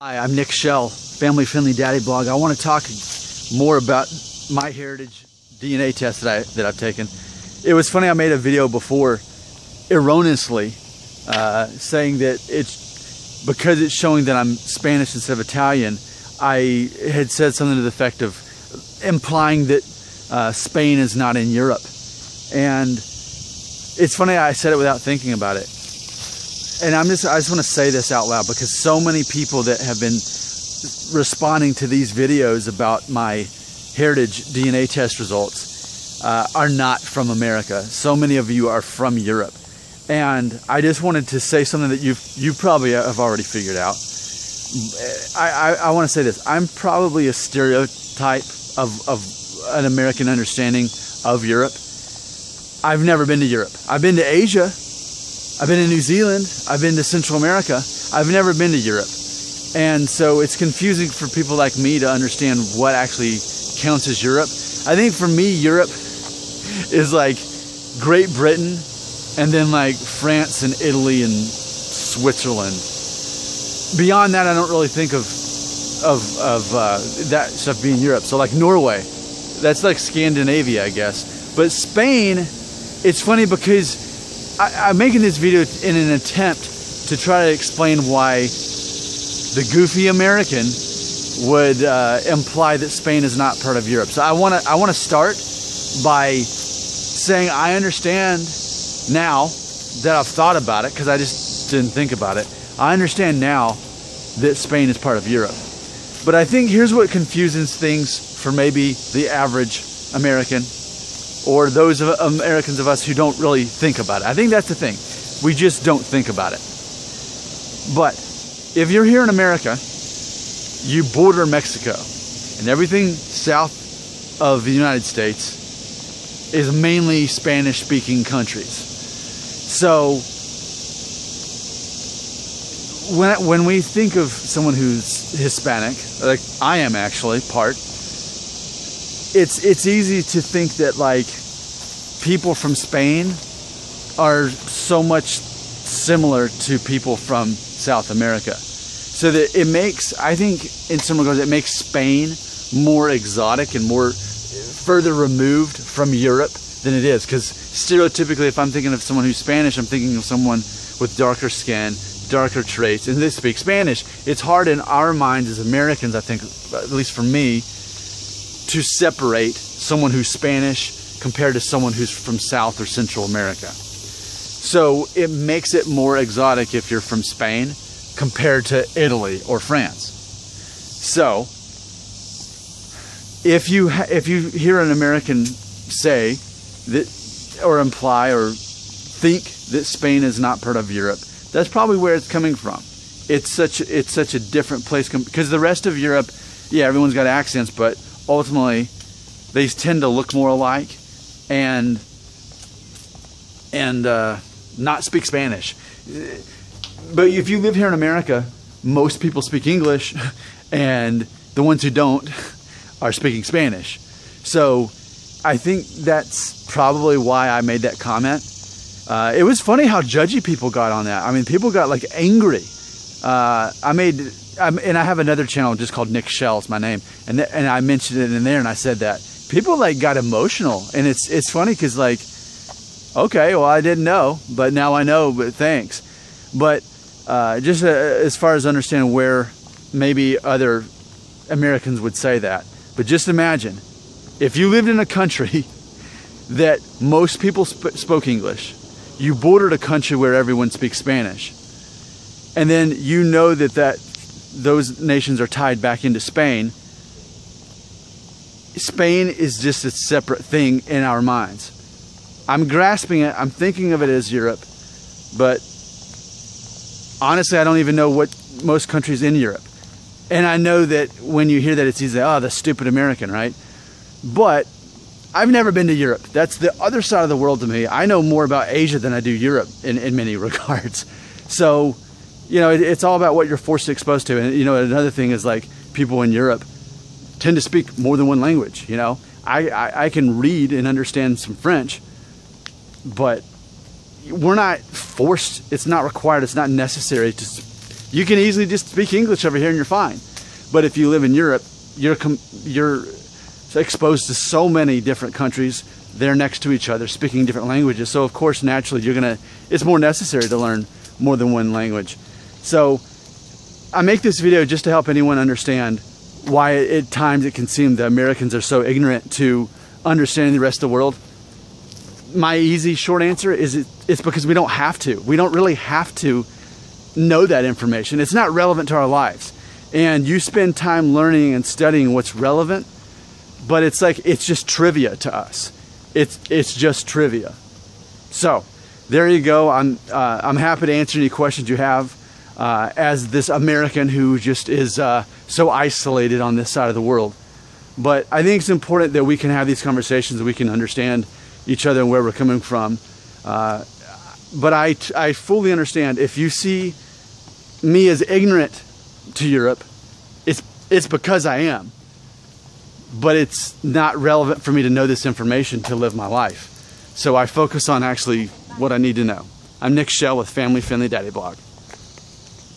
Hi, I'm Nick Shell, Family Friendly Daddy Blog. I want to talk more about MyHeritage DNA test that I've taken. It was funny, I made a video before erroneously saying that it's because it's showing that I'm Spanish instead of Italian. I had said something to the effect of implying that Spain is not in Europe. And it's funny, I said it without thinking about it. And I just want to say this out loud because so many people that have been responding to these videos about my heritage DNA test results are not from America. So many of you are from Europe. And I just wanted to say something that you probably have already figured out. I want to say this. I'm probably a stereotype of an American understanding of Europe. I've never been to Europe. I've been to Asia. I've been to New Zealand, I've been to Central America, I've never been to Europe. And so it's confusing for people like me to understand what actually counts as Europe. I think for me, Europe is like Great Britain, and then like France and Italy and Switzerland. Beyond that, I don't really think of that stuff being Europe. So like Norway, that's like Scandinavia, I guess. But Spain, it's funny because I'm making this video in an attempt to try to explain why the goofy American would imply that Spain is not part of Europe. So I want to start by saying I understand now that I've thought about it, because I just didn't think about it. I understand now that Spain is part of Europe. But I think here's what confuses things for maybe the average American, or those of Americans of us who don't really think about it. I think that's the thing. We just don't think about it. But if you're here in America, you border Mexico, and everything south of the United States is mainly Spanish-speaking countries. So when we think of someone who's Hispanic, like I am actually part, it's easy to think that like people from Spain are so much similar to people from South America. So that it makes, I think in some regards, it makes Spain more exotic and more further removed from Europe than it is. Because stereotypically, if I'm thinking of someone who's Spanish, I'm thinking of someone with darker skin, darker traits, and they speak Spanish. It's hard in our minds as Americans, I think, at least for me, to separate someone who's Spanish compared to someone who's from South or Central America. So it makes it more exotic if you're from Spain compared to Italy or France. So if you hear an American say that, or imply or think that Spain is not part of Europe, that's probably where it's coming from. It's such a different place because the rest of Europe, yeah, everyone's got accents, but ultimately they tend to look more alike and not speak Spanish. But if you live here in America, most people speak English, and the ones who don't are speaking Spanish. So I think that's probably why I made that comment. It was funny how judgy people got on that. I mean, people got like angry. And I have another channel just called Nick Shell, it's my name, and I mentioned it in there, and I said that people like got emotional, and it's funny because like, okay, well I didn't know, but now I know, but thanks. But just as far as understanding where maybe other Americans would say that, but just imagine if you lived in a country that most people spoke English, you bordered a country where everyone speaks Spanish, and then you know that those nations are tied back into Spain. Spain is just a separate thing in our minds. I'm grasping it, I'm thinking of it as Europe, but honestly I don't even know what most countries in Europe. And I know that when you hear that it's easy, oh, the stupid American, right? But I've never been to Europe. That's the other side of the world to me. I know more about Asia than I do Europe in many regards. So you know, it's all about what you're forced to expose to. And, you know, another thing is like people in Europe tend to speak more than one language. You know, I can read and understand some French, but we're not forced. It's not required. It's not necessary to You can easily just speak English over here and you're fine. But if you live in Europe, you're exposed to so many different countries. They're next to each other, speaking different languages. So of course, naturally, it's more necessary to learn more than one language. So I make this video just to help anyone understand why at times it can seem that Americans are so ignorant to understanding the rest of the world. My easy short answer is it's because we don't have to. We don't really have to know that information. It's not relevant to our lives. And you spend time learning and studying what's relevant, but it's just trivia to us. It's just trivia. So there you go. I'm happy to answer any questions you have as this American who just is so isolated on this side of the world. But I think it's important that we can have these conversations, that we can understand each other and where we're coming from. But I fully understand if you see me as ignorant to Europe, it's because I am. But it's not relevant for me to know this information to live my life. So I focus on actually what I need to know. I'm Nick Shell with Family Friendly Daddy Blog.